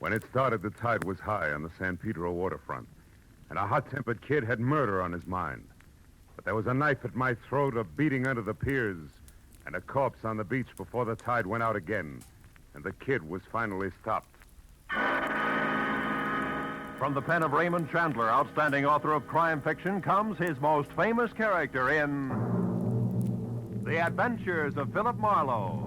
When it started, the tide was high on the San Pedro waterfront, and a hot-tempered kid had murder on his mind. But there was a knife at my throat, a beating under the piers, and a corpse on the beach before the tide went out again, and the kid was finally stopped. From the pen of Raymond Chandler, outstanding author of crime fiction, comes his most famous character in The Adventures of Philip Marlowe.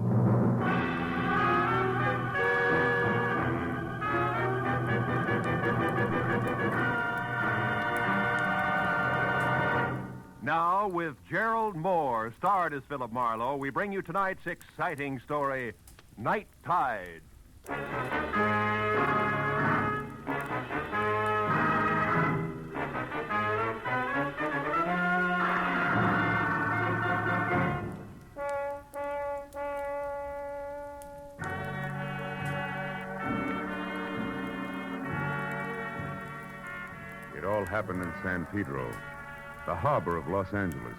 Now, with Gerald Moore, starred as Philip Marlowe, we bring you tonight's exciting story, Night Tide. It all happened in San Pedro, the harbor of Los Angeles.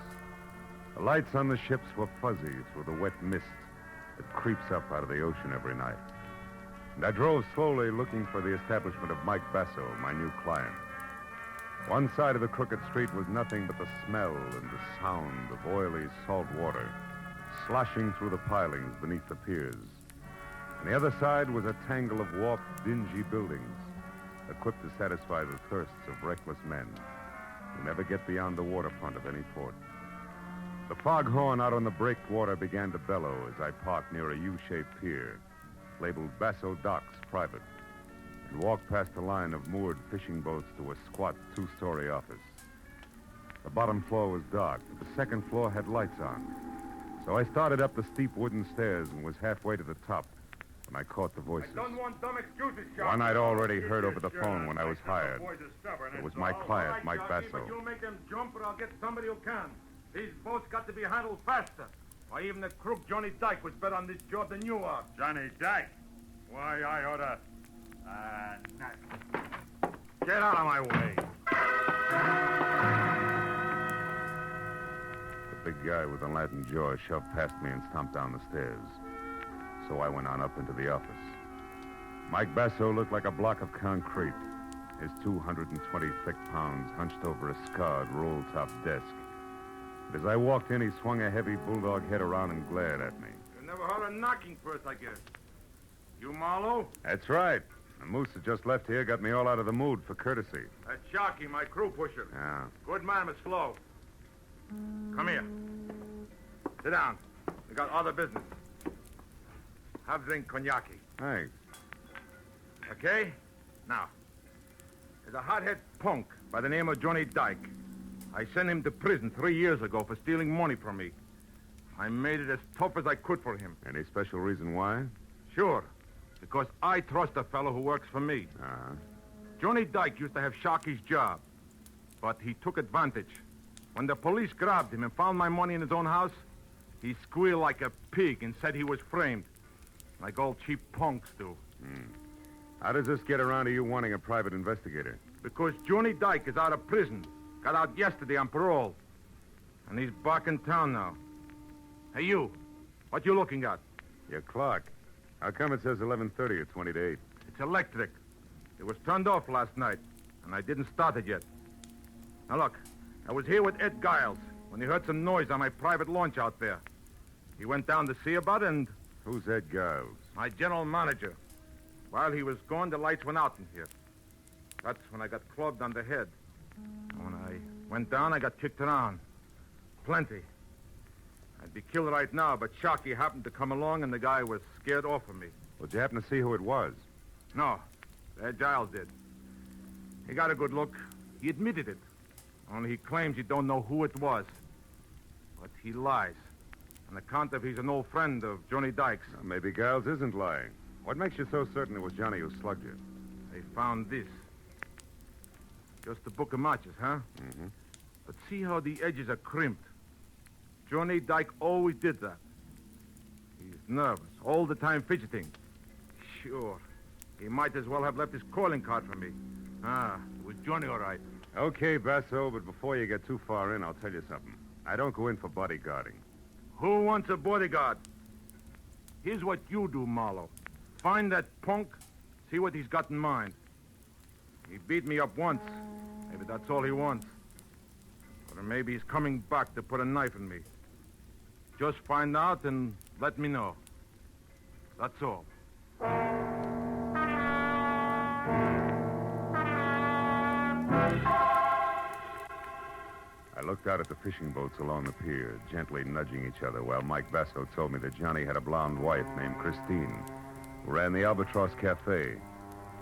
The lights on the ships were fuzzy through the wet mist that creeps up out of the ocean every night. And I drove slowly looking for the establishment of Mike Basso, my new client. One side of the crooked street was nothing but the smell and the sound of oily salt water sloshing through the pilings beneath the piers. And the other side was a tangle of warped, dingy buildings, equipped to satisfy the thirsts of reckless men who never get beyond the waterfront of any port. The foghorn out on the breakwater began to bellow as I parked near a U-shaped pier, labeled Basso Docks Private, and walked past a line of moored fishing boats to a squat two-story office. The bottom floor was dark, but the second floor had lights on. So I started up the steep wooden stairs and was halfway to the top when I caught the voices. I don't want dumb excuses, Sharp. One I'd already heard over the phone when I was hired. It was my client, Mike Basso. But you make them jump or I'll get somebody who can. These boats got to be handled faster. Why, even the crook Johnny Dyke was better on this job than you are. Johnny Dyke? Why, I oughta... Get out of my way. The big guy with the Latin jaw shoved past me and stomped down the stairs. So I went on up into the office. Mike Basso looked like a block of concrete, his 220 thick pounds hunched over a scarred, roll-top desk. But as I walked in, he swung a heavy bulldog head around and glared at me. You never heard a knocking first, I guess. You Marlowe? That's right. The moose that just left here got me all out of the mood for courtesy. That's Sharky, my crew pusher. Yeah. Good man, but slow. Come here. Sit down. We got other business. Have drink cognac. Thanks. Okay? Now, there's a hothead punk by the name of Johnny Dyke. I sent him to prison 3 years ago for stealing money from me. I made it as tough as I could for him. Any special reason why? Sure. Because I trust a fellow who works for me. Uh-huh. Johnny Dyke used to have Sharky's job, but he took advantage. When the police grabbed him and found my money in his own house, he squealed like a pig and said he was framed, like all cheap punks do. How does this get around to you wanting a private investigator? Because Johnny Dyke is out of prison. Got out yesterday on parole. And he's back in town now. Hey, you. What you looking at? Your clock. How come it says 11:30 at 20 to 8? It's electric. It was turned off last night, and I didn't start it yet. Now, look. I was here with Ed Giles when he heard some noise on my private launch out there. He went down to see about it, and... Who's Ed Giles? My general manager. While he was gone, the lights went out in here. That's when I got clubbed on the head. When I went down, I got kicked around. Plenty. I'd be killed right now, but Sharky happened to come along, and the guy was scared off of me. Did you happen to see who it was? No, Ed Giles did. He got a good look. He admitted it. Only he claims he don't know who it was. But he lies. On account of he's an old friend of Johnny Dyke's. Well, maybe Giles isn't lying. What makes you so certain it was Johnny who slugged you? They found this. Just a book of matches, huh? Mm-hmm. But see how the edges are crimped. Johnny Dyke always did that. He's nervous, all the time fidgeting. Sure. He might as well have left his calling card for me. It was Johnny, all right. Okay, Basso, but before you get too far in, I'll tell you something. I don't go in for bodyguarding. Who wants a bodyguard? Here's what you do, Marlowe. Find that punk, See what he's got in mind. He beat me up once. Maybe that's all he wants. Or maybe he's coming back to put a knife in me. Just find out and let me know. That's all. I looked out at the fishing boats along the pier, gently nudging each other, while Mike Basso told me that Johnny had a blonde wife named Christine, who ran the Albatross Cafe,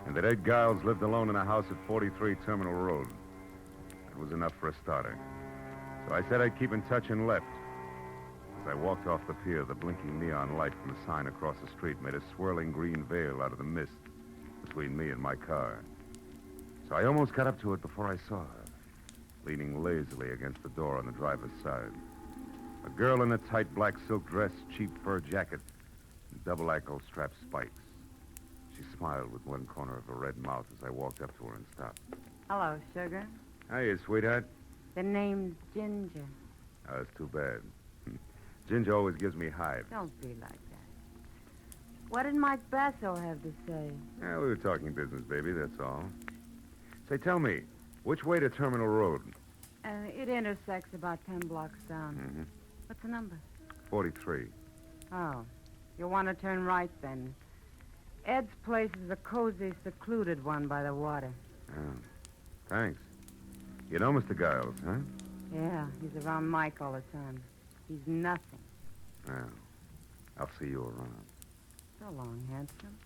and that Ed Giles lived alone in a house at 43 Terminal Road. That was enough for a starter. So I said I'd keep in touch and left. As I walked off the pier, the blinking neon light from a sign across the street made a swirling green veil out of the mist between me and my car. So I almost got up to it before I saw her, leaning lazily against the door on the driver's side. A girl in a tight black silk dress, cheap fur jacket, and double ankle-strap spikes. She smiled with one corner of her red mouth as I walked up to her and stopped. Hello, sugar. Hiya, sweetheart. The name's Ginger. Oh, that's too bad. Ginger always gives me hives. Don't be like that. What did Mike Basso have to say? Yeah, we were talking business, baby, that's all. Say, tell me, which way to Terminal Road? It intersects about 10 blocks down. Mm-hmm. What's the number? 43. Oh, you'll want to turn right then. Ed's place is a cozy, secluded one by the water. Oh, thanks. You know Mr. Giles, huh? Yeah, he's around Mike all the time. He's nothing. Well, I'll see you around. So long, handsome.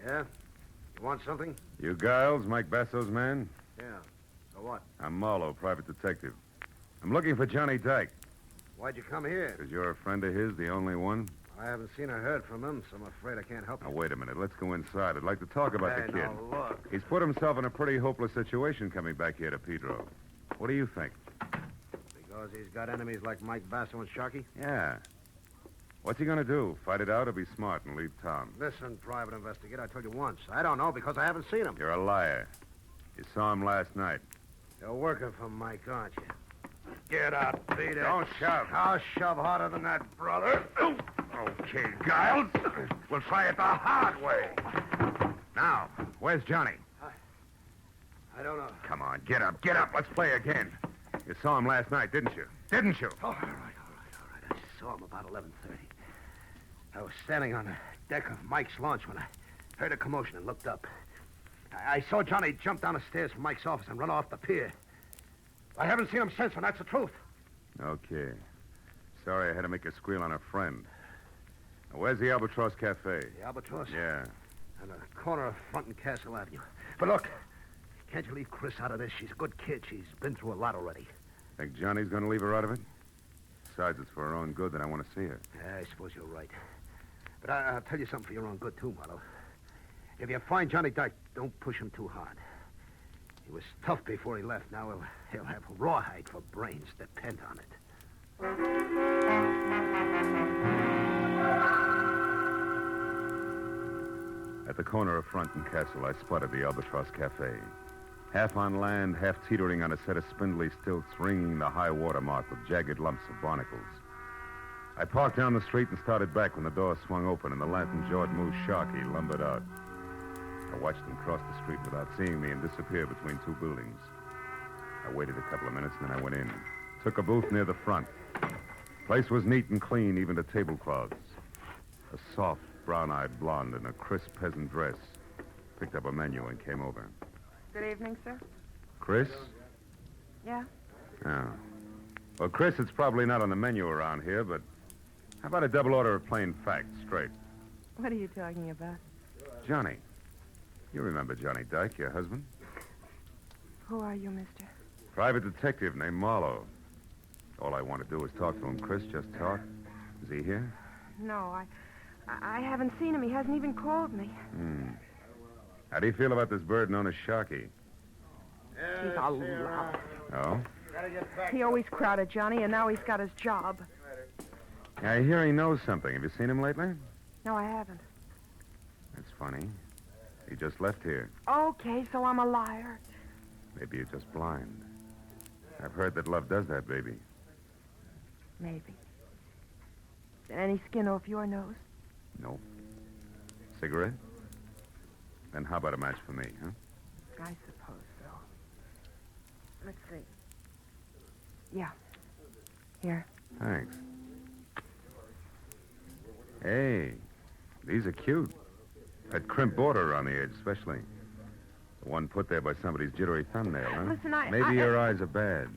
Yeah? You want something? You Giles, Mike Basso's man? Yeah. So what? I'm Marlowe, private detective. I'm looking for Johnny Dyke. Why'd you come here? Is you're a friend of his, the only one? I haven't seen or heard from him, so I'm afraid I can't help Now, you. wait a minute. Let's go inside. I'd like to talk about the Hey, kid. now, look. He's put himself in a pretty hopeless situation coming back here to Pedro. What do you think? Because he's got enemies like Mike Basso and Sharkey? Yeah. What's he going to do? Fight it out or be smart and leave town? Listen, private investigator, I told you once. I don't know because I haven't seen him. You're a liar. You saw him last night. You're working for Mike, aren't you? Get up, beat it. Don't shove. I'll shove harder than that, brother. Okay, Giles. We'll try it the hard way. Now, where's Johnny? I don't know. Come on, get up, get up. Let's play again. You saw him last night, didn't you? Didn't you? Oh, all right. I saw him about 11:30. I was standing on the deck of Mike's launch when I heard a commotion and looked up. I saw Johnny jump down the stairs from Mike's office and run off the pier. I haven't seen him since, and that's the truth. Okay. Sorry I had to make a squeal on a friend. Now, where's the Albatross Cafe? The Albatross? Yeah. On the corner of Front and Castle Avenue. But look, can't you leave Chris out of this? She's a good kid. She's been through a lot already. Think Johnny's going to leave her out of it? Besides, it's for her own good that I want to see her. Yeah, I suppose you're right. But I'll tell you something for your own good, too, Marlowe. If you find Johnny Dyke, don't push him too hard. He was tough before he left. Now he'll have rawhide for brains. Depend on it. At the corner of Front and Castle, I spotted the Albatross Cafe. Half on land, half teetering on a set of spindly stilts, ringing the high water mark with jagged lumps of barnacles. I parked down the street and started back when the door swung open and the lantern-jawed moose Sharkey lumbered out. I watched him cross the street without seeing me and disappear between two buildings. I waited a couple of minutes and then I went in. Took a booth near the front. The place was neat and clean, even to tablecloths. A soft, brown-eyed blonde in a crisp peasant dress picked up a menu and came over. Good evening, sir. Chris? Yeah? Oh. Well, Chris, it's probably not on the menu around here, but how about a double order of plain facts, straight? What are you talking about? Johnny. You remember Johnny Dyke, your husband? Who are you, mister? Private detective named Marlowe. All I want to do is talk to him, Chris. Just talk. Is he here? No, I haven't seen him. He hasn't even called me. How do you feel about this bird known as Sharky? He's a lout. Oh? He always crowded Johnny, and now he's got his job. I hear he knows something. Have you seen him lately? No, I haven't. That's funny. He just left here. Okay, so I'm a liar. Maybe you're just blind. I've heard that love does that, baby. Maybe. Is there any skin off your nose? No. Cigarette? Then how about a match for me, huh? I suppose so. Let's see. Yeah. Here. Thanks. Hey, these are cute. That crimp border around the edge, especially. The one put there by somebody's jittery thumbnail, huh? Listen, Maybe your eyes are bad.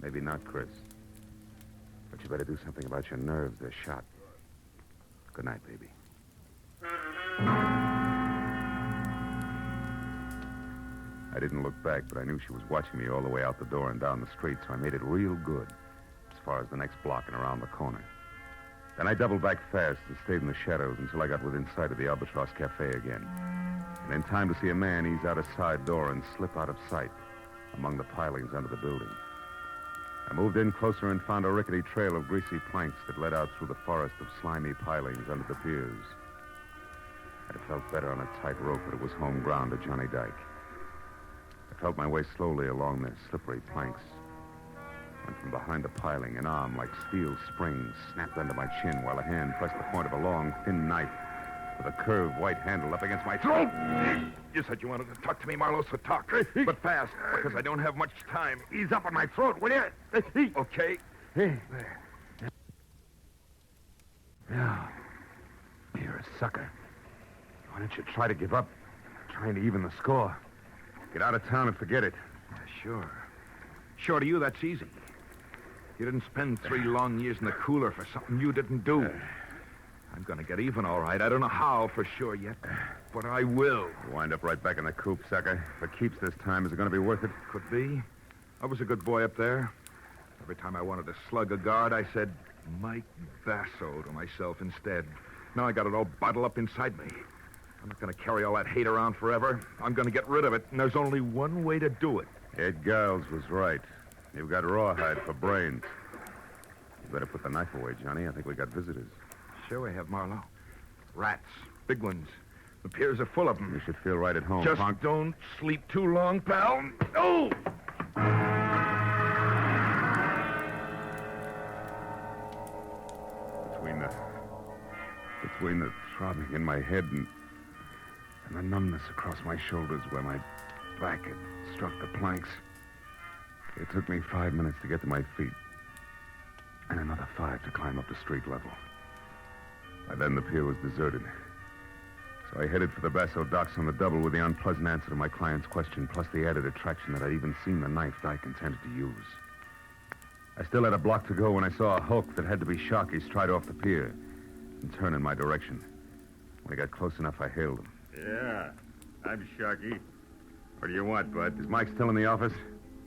Maybe not, Chris. But you better do something about your nerves. They're shot. Good night, baby. I didn't look back, but I knew she was watching me all the way out the door and down the street, so I made it real good as far as the next block and around the corner. Then I doubled back fast and stayed in the shadows until I got within sight of the Albatross Cafe again. And in time to see a man ease out a side door and slip out of sight among the pilings under the building. I moved in closer and found a rickety trail of greasy planks that led out through the forest of slimy pilings under the piers. I'd have felt better on a tight rope, but it was home ground to Johnny Dyke. I felt my way slowly along the slippery planks. And from behind the piling, an arm like steel springs snapped under my chin while a hand pressed the point of a long, thin knife with a curved white handle up against my throat. You said you wanted to talk to me, Marlowe, so talk. But fast, because I don't have much time. Ease up on my throat, will you? Okay. There. Now, you're a sucker. Why don't you try to give up? Trying to even the score. Get out of town and forget it. Yeah, sure. Sure, to you, that's easy. You didn't spend 3 long years in the cooler for something you didn't do. I'm going to get even, all right. I don't know how for sure yet, but I will. You wind up right back in the coop, sucker. If it keeps this time, is it going to be worth it? Could be. I was a good boy up there. Every time I wanted to slug a guard, I said, Mike Basso to myself instead. Now I got it all bottled up inside me. I'm not going to carry all that hate around forever. I'm going to get rid of it, and there's only one way to do it. Ed Giles was right. You've got rawhide for brains. You better put the knife away, Johnny. I think we got visitors. Sure we have, Marlowe. Rats. Big ones. The piers are full of them. You should feel right at home, Just punk. don't sleep too long, pal. Oh! Between the throbbing in my head and the numbness across my shoulders where my back had struck the planks, it took me 5 minutes to get to my feet and another 5 to climb up to street level. By then, the pier was deserted. So I headed for the Basso docks on the double with the unpleasant answer to my client's question, plus the added attraction that I'd even seen the knife Dyke intended to use. I still had a block to go when I saw a hulk that had to be Sharkey stride off the pier and turn in my direction. When he got close enough, I hailed him. Yeah, I'm Sharky. What do you want, bud? Is Mike still in the office?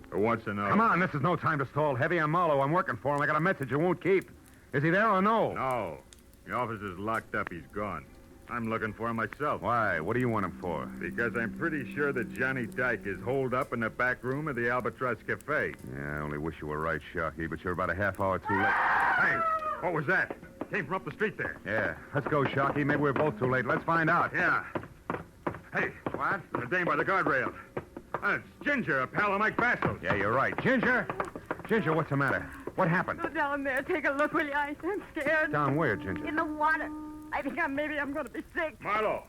Who wants to know? Come on, this is no time to stall. Heavy, I'm Marlowe. I'm working for him. I got a message you won't keep. Is he there or no? No. The office is locked up. He's gone. I'm looking for him myself. Why? What do you want him for? Because I'm pretty sure that Johnny Dyke is holed up in the back room of the Albatross Cafe. Yeah, I only wish you were right, Sharky, but you're about a half hour too late. Hey, what was that? Came from up the street there. Yeah, let's go, Sharky. Maybe we're both too late. Let's find out. Yeah. Hey, What? the dame by the guardrail. It's Ginger, a pal of Mike Basso's. Yeah, you're right. Ginger? Ginger, what's the matter? What happened? Go down there. Take a look, will you? I'm scared. Down where, Ginger? In the water. I think maybe I'm going to be sick. Marlowe.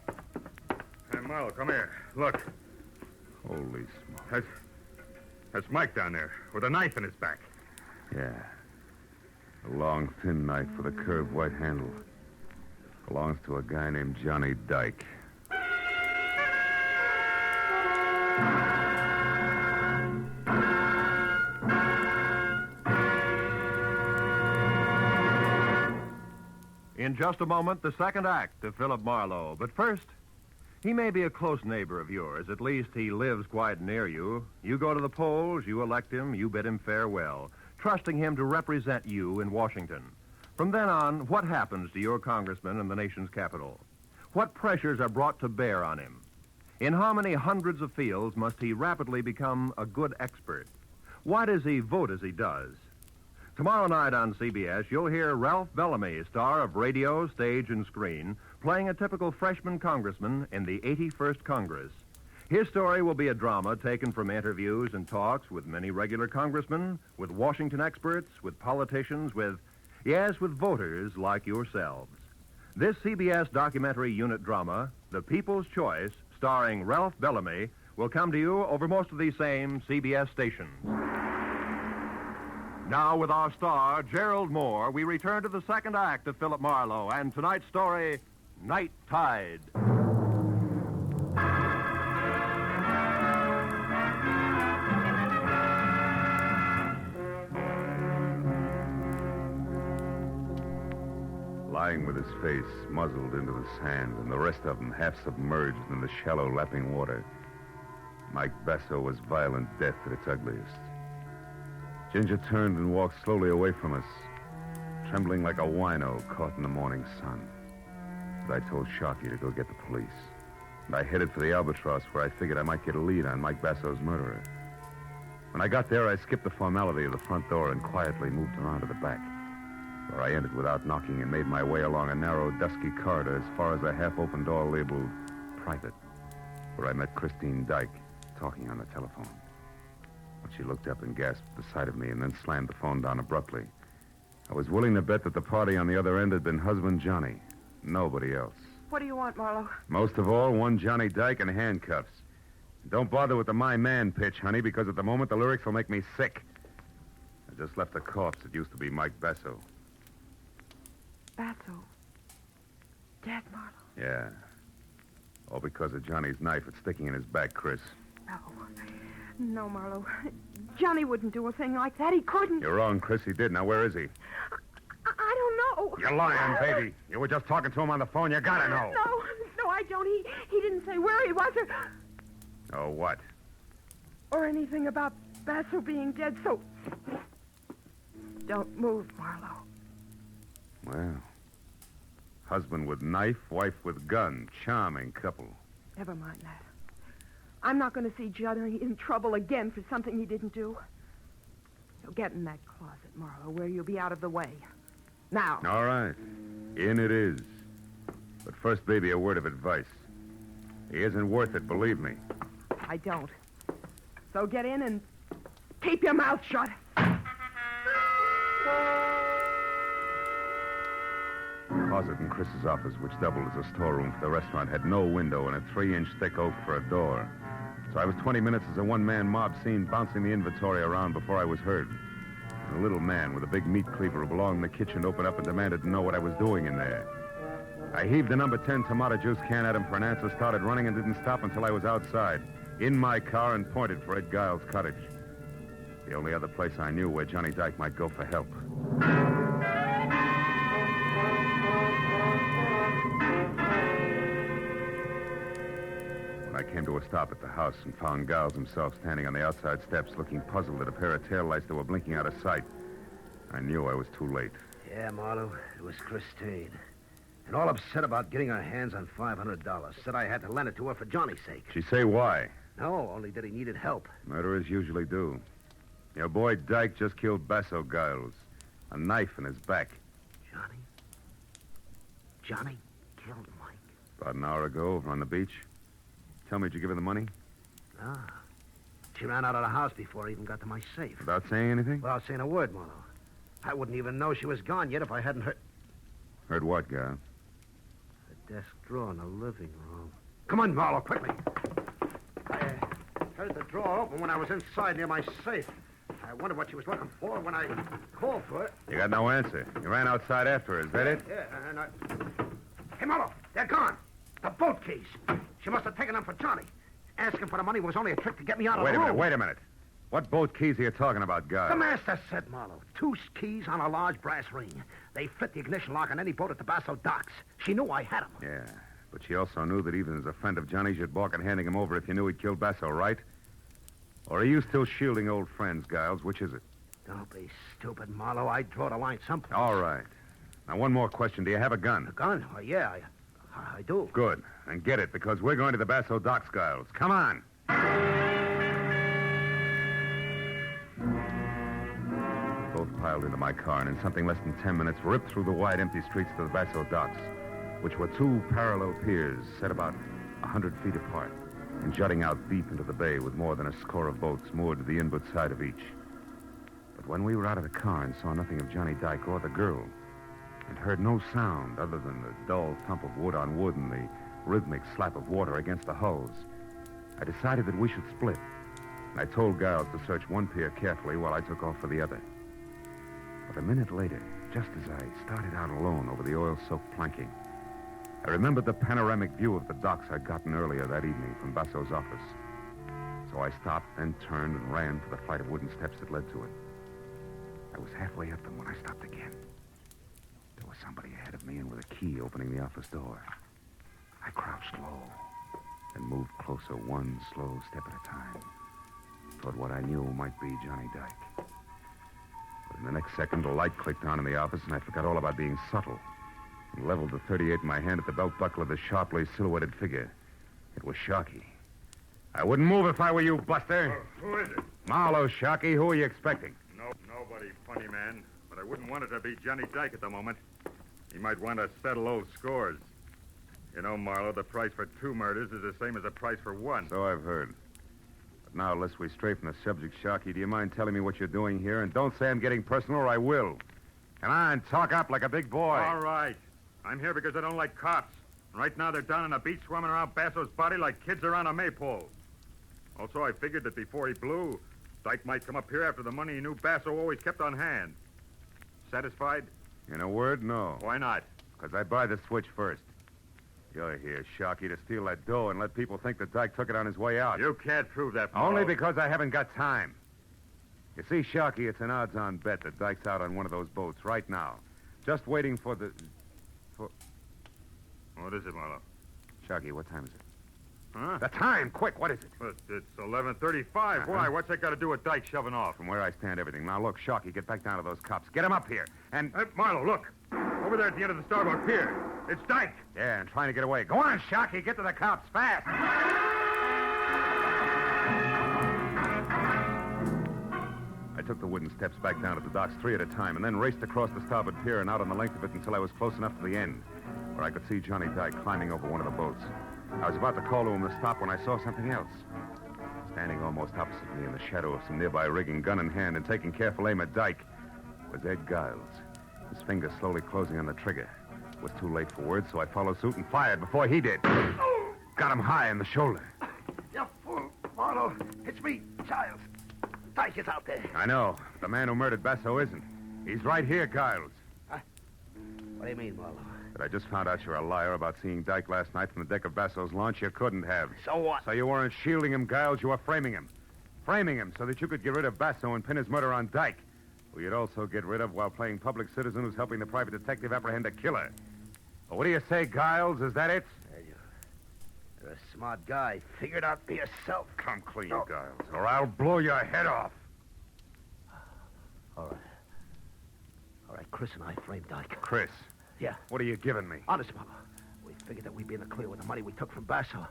Hey, Marlowe, come here. Look, Holy smoke. that's Mike down there with a knife in his back. Yeah. A long, thin knife with a curved white handle. Belongs to a guy named Johnny Dyke. In just a moment, the second act of Philip Marlowe. But first, he may be a close neighbor of yours. At least he lives quite near you. You go to the polls, you elect him, you bid him farewell, trusting him to represent you in Washington. From then on, what happens to your congressman in the nation's capital? What pressures are brought to bear on him? In how many hundreds of fields must he rapidly become a good expert? Why does he vote as he does? Tomorrow night on CBS, you'll hear Ralph Bellamy, star of radio, stage, and screen, playing a typical freshman congressman in the 81st Congress. His story will be a drama taken from interviews and talks with many regular congressmen, with Washington experts, with politicians, with voters like yourselves. This CBS documentary unit drama, The People's Choice, starring Ralph Bellamy, will come to you over most of these same CBS stations. Now, with our star, Gerald Moore, we return to the second act of Philip Marlowe and tonight's story, Night Tide. Lying with his face muzzled into the sand and the rest of him half submerged in the shallow, lapping water, Mike Basso was violent death at its ugliest. Ginger turned and walked slowly away from us, trembling like a wino caught in the morning sun. But I told Sharky to go get the police. And I headed for the Albatross, where I figured I might get a lead on Mike Basso's murderer. When I got there, I skipped the formality of the front door and quietly moved around to the back, where I entered without knocking and made my way along a narrow, dusky corridor as far as a half-open door labeled Private, where I met Christine Dyke talking on the telephone. She looked up and gasped at the sight of me and then slammed the phone down abruptly. I was willing to bet that the party on the other end had been husband Johnny. Nobody else. What do you want, Marlowe? Most of all, one Johnny Dyke in handcuffs. Don't bother with the my man pitch, honey, because at the moment the lyrics will make me sick. I just left a corpse that used to be Mike Basso. Basso. Dead, Marlowe? Yeah. All because of Johnny's knife that's sticking in his back, Chris. No. No, Marlowe. Johnny wouldn't do a thing like that. He couldn't. You're wrong, Chris. He did. Now, where is he? I don't know. You're lying, baby. You were just talking to him on the phone. You gotta know. No, I don't. He didn't say where he was Oh, what? or anything about Basso being dead, so don't move, Marlowe. Well, husband with knife, wife with gun. Charming couple. Never mind that. I'm not going to see Johnny in trouble again for something he didn't do. So get in that closet, Marlowe, where you'll be out of the way. Now. All right. In it is. But first, baby, a word of advice. He isn't worth it, believe me. I don't. So get in and keep your mouth shut. The closet in Chris's office, which doubled as a storeroom for the restaurant, had no window and a 3-inch thick oak for a door. So I was 20 minutes as a one-man mob scene bouncing the inventory around before I was heard. And a little man with a big meat cleaver who belonged in the kitchen opened up and demanded to know what I was doing in there. I heaved the number 10 tomato juice can at him for an answer, started running, and didn't stop until I was outside, in my car, and pointed for Ed Giles' cottage. The only other place I knew where Johnny Dyke might go for help. I came to a stop at the house and found Giles himself standing on the outside steps looking puzzled at a pair of taillights that were blinking out of sight. I knew I was too late. Yeah, Marlowe, it was Christine. And all upset about getting her hands on $500. Said I had to lend it to her for Johnny's sake. She say why? No, only that he needed help. Murderers usually do. Your boy Dyke just killed Basso Giles. A knife in his back. Johnny? Johnny killed Mike? About an hour ago over on the beach. Tell me, did you give her the money? Ah. She ran out of the house before I even got to my safe. Without saying anything? Without saying a word, Marlowe. I wouldn't even know she was gone yet if I hadn't heard... Heard what, Giles? The desk drawer in the living room. Come on, Marlowe, quickly. I heard the drawer open when I was inside near my safe. I wondered what she was looking for when I called for it. You got no answer. You ran outside after her, is that it? Yeah, and I... Hey, Marlowe, they're gone. The boat keys. She must have taken them for Johnny. Asking for the money was only a trick to get me out of the room. Wait a minute. What boat keys are you talking about, Giles? The master said, Marlowe. 2 keys on a large brass ring. They fit the ignition lock on any boat at the Basso docks. She knew I had them. Yeah, but she also knew that even as a friend of Johnny's, you'd balk at handing him over if you knew he'd killed Basso, right? Or are you still shielding old friends, Giles? Which is it? Don't be stupid, Marlowe. I'd draw the line someplace. All right. Now, one more question. Do you have a gun? A gun? Oh, yeah, I do. Good. And get it, because we're going to the Basso docks, Giles. Come on. Both piled into my car, and in something less than 10 minutes, ripped through the wide, empty streets to the Basso docks, which were 2 parallel piers set about 100 feet apart. and jutting out deep into the bay with more than a score of boats moored to the inward side of each. But when we were out of the car and saw nothing of Johnny Dyke or the girl, and heard no sound other than the dull thump of wood on wood and the rhythmic slap of water against the hulls, I decided that we should split. And I told Giles to search one pier carefully while I took off for the other. But a minute later, just as I started out alone over the oil-soaked planking, I remembered the panoramic view of the docks I'd gotten earlier that evening from Basso's office. So I stopped, then turned and ran for the flight of wooden steps that led to it. I was halfway up them when I stopped again. There was somebody ahead of me and with a key opening the office door. I crouched low and moved closer one slow step at a time toward what I knew might be Johnny Dyke. But in the next second, a light clicked on in the office, and I forgot all about being subtle and leveled the .38 in my hand at the belt buckle of the sharply silhouetted figure. It was Sharky. I wouldn't move if I were you, Buster. Who is it? Marlowe, Sharky. Who are you expecting? Nobody, funny man. But I wouldn't want it to be Johnny Dyke at the moment. He might want to settle old scores. You know, Marlowe, the price for 2 murders is the same as the price for 1. So I've heard. But now, lest we stray from the subject, Sharky, do you mind telling me what you're doing here? And don't say I'm getting personal or I will. Come on, talk up like a big boy. All right. I'm here because I don't like cops. Right now, they're down on the beach swarming around Basso's body like kids around a maypole. Also, I figured that before he blew, Dyke might come up here after the money he knew Basso always kept on hand. Satisfied? In a word, no. Why not? Because I buy the switch first. You're here, Sharky, to steal that dough and let people think that Dyke took it on his way out. You can't prove that, Marlowe. Only because I haven't got time. You see, Sharky, it's an odds-on bet that Dyke's out on one of those boats right now. Just waiting for the... What is it, Marlowe? Sharky, what time is it? Huh? The time! Quick, what is it? But it's 11:35. Why? What's that got to do with Dyke shoving off? From where I stand, everything. Now, look, Sharky, get back down to those cops. Get them up here. And... Hey, Marlowe, look. Over there at the end of the starboard pier. It's Dyke. Yeah, and trying to get away. Go on, Sharky. Get to the cops fast. I took the wooden steps back down to the docks 3 at a time and then raced across the starboard pier and out on the length of it until I was close enough to the end, where I could see Johnny Dyke climbing over one of the boats. I was about to call to him to stop when I saw something else. Standing almost opposite me in the shadow of some nearby rigging, gun in hand and taking careful aim at Dyke, was Ed Giles, his fingers slowly closing on the trigger. It was too late for words, so I followed suit and fired before he did. Got him high in the shoulder. You fool, Marlowe. It's me, Giles. Dyke is out there. I know. The man who murdered Basso isn't. He's right here, Giles. Huh? What do you mean, Marlowe? But I just found out you're a liar about seeing Dyke last night from the deck of Basso's launch. You couldn't have. So what? So you weren't shielding him, Giles. You were framing him. Framing him so that you could get rid of Basso and pin his murder on Dyke, who you'd also get rid of while playing public citizen who's helping the private detective apprehend a killer. Well, what do you say, Giles? Is that it? You're a smart guy. Figure it out for yourself. Come clean, Giles, or I'll blow your head off. All right, Chris and I framed Dyke. Chris? Yeah. What are you giving me? Honest, Marlowe. We figured that we'd be in the clear with the money we took from Basso.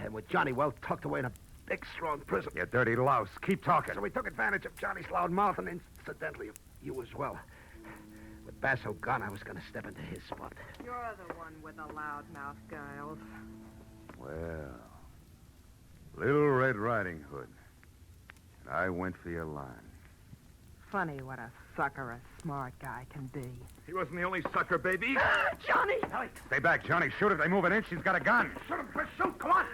And with Johnny well tucked away in a big, strong prison. You dirty louse. Keep talking. So we took advantage of Johnny's loud mouth and incidentally of you as well. With Basso gone, I was going to step into his spot. You're the one with the loud mouth, Giles. Well, Little Red Riding Hood. And I went for your line. Funny what a sucker a smart guy can be. He wasn't the only sucker, baby. Johnny! Stay back, Johnny. Shoot if they move an inch. She's got a gun. Shoot him, Chris. Shoot. Come on.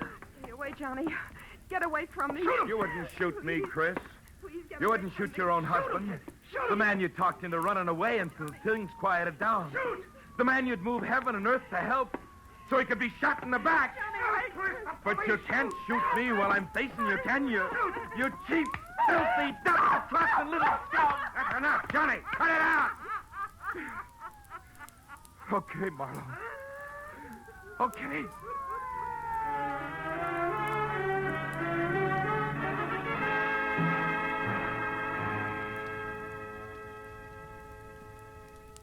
Stay away, Johnny. Get away from me. You wouldn't shoot me, Chris. Please get You away wouldn't from shoot me. your own husband. The man you talked into running away until things quieted down. The man you'd move heaven and earth to help so he could be shot in the back. But you can't shoot me while I'm facing you, can you? You cheap, filthy, double-crossing little scout. That's enough, Johnny. Cut it out. Okay, Marlowe. Okay.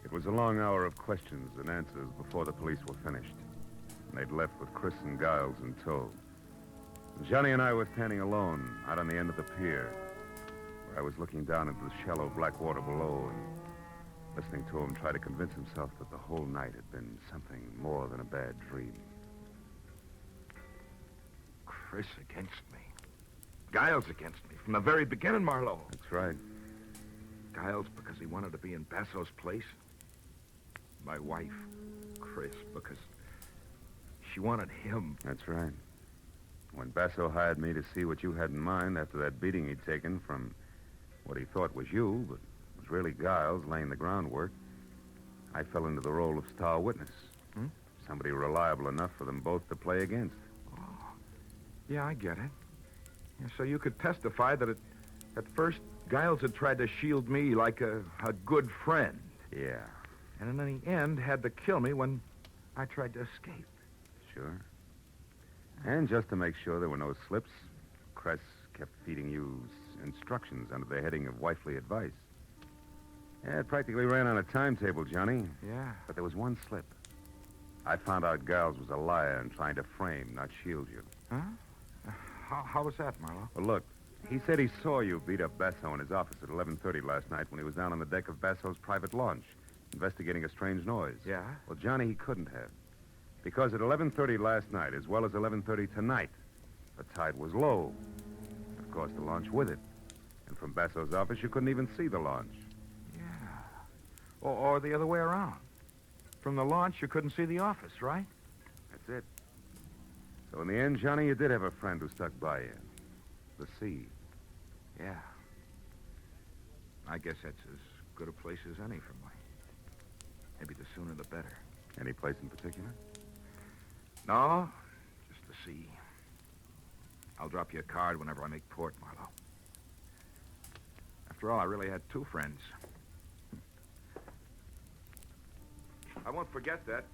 It was a long hour of questions and answers before the police were finished. And they'd left with Chris and Giles in tow. Johnny and I were standing alone out on the end of the pier, where I was looking down into the shallow black water below and listening to him try to convince himself that the whole night had been something more than a bad dream. Chris against me. Giles against me from the very beginning, Marlowe. That's right. Giles because he wanted to be in Basso's place. My wife, Chris, because she wanted him. That's right. When Basso hired me to see what you had in mind after that beating he'd taken from what he thought was you, but was really Giles laying the groundwork, I fell into the role of star witness. Somebody reliable enough for them both to play against. Oh. Yeah, I get it. Yeah, so you could testify that at first Giles had tried to shield me like a good friend. Yeah, And in the end had to kill me when I tried to escape. sure. And just to make sure there were no slips, Cress kept feeding you instructions under the heading of wifely advice. Yeah, it practically ran on a timetable, Johnny. Yeah. But there was one slip. I found out Giles was a liar and trying to frame, not shield you. Huh? How was that, Marlowe? Well, look, he said he saw you beat up Basso in his office at 11:30 last night when he was down on the deck of Basso's private launch, investigating a strange noise. Yeah? Well, Johnny, he couldn't have. Because at 11:30 last night, as well as 11:30 tonight, the tide was low. Of course, the launch with it. And from Basso's office, you couldn't even see the launch. Yeah. Or the other way around. From the launch, you couldn't see the office, right? That's it. So in the end, Johnny, you did have a friend who stuck by you. The sea. Yeah. I guess that's as good a place as any for me. Maybe the sooner the better. Any place in particular? No, just the sea. I'll drop you a card whenever I make port, Marlowe. After all, I really had two friends. I won't forget that.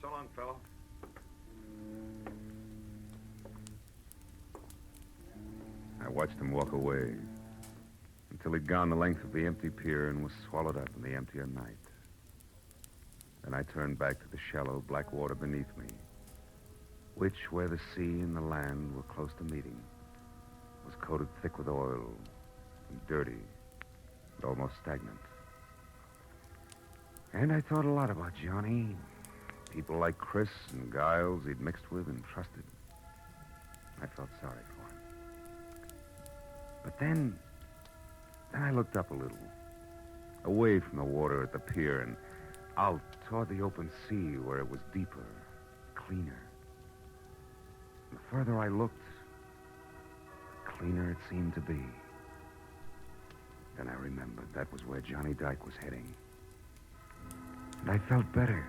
So long, fellow. I watched him walk away until he'd gone the length of the empty pier and was swallowed up in the emptier night. Then I turned back to the shallow black water beneath me, which, where the sea and the land were close to meeting, was coated thick with oil and dirty and almost stagnant. And I thought a lot about Johnny, people like Chris and Giles he'd mixed with and trusted. I felt sorry for him. But then I looked up a little, away from the water at the pier and out toward the open sea where it was deeper, cleaner. And the further I looked, the cleaner it seemed to be. Then I remembered that was where Johnny Dyke was heading. And I felt better.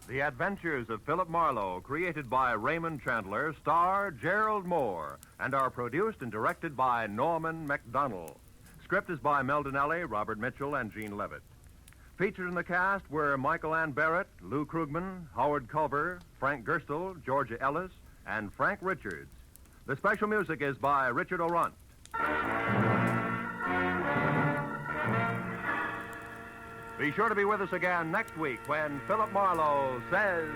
The Adventures of Philip Marlowe, created by Raymond Chandler, star Gerald Moore, and are produced and directed by Norman MacDonald. Script is by Mel Donnelly, Robert Mitchell, and Gene Levitt. Featured in the cast were Michael Ann Barrett, Lou Krugman, Howard Culver, Frank Gerstle, Georgia Ellis, and Frank Richards. The special music is by Richard Orant. Be sure to be with us again next week when Philip Marlowe says...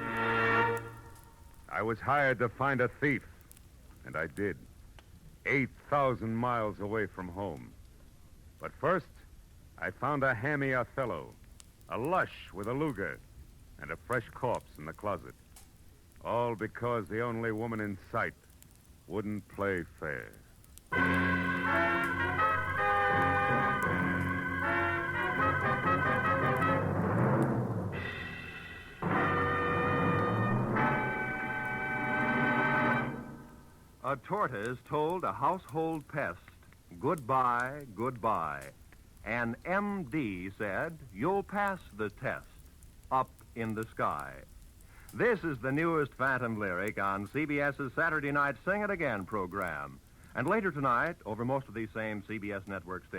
I was hired to find a thief, and I did. 8,000 miles away from home. But first, I found a hammy Othello, a lush with a Luger, and a fresh corpse in the closet. All because the only woman in sight wouldn't play fair. A tortoise told a household pest, goodbye, goodbye. An MD said, you'll pass the test, up in the sky. This is the newest Phantom lyric on CBS's Saturday Night Sing It Again program. And later tonight, over most of these same CBS network stations,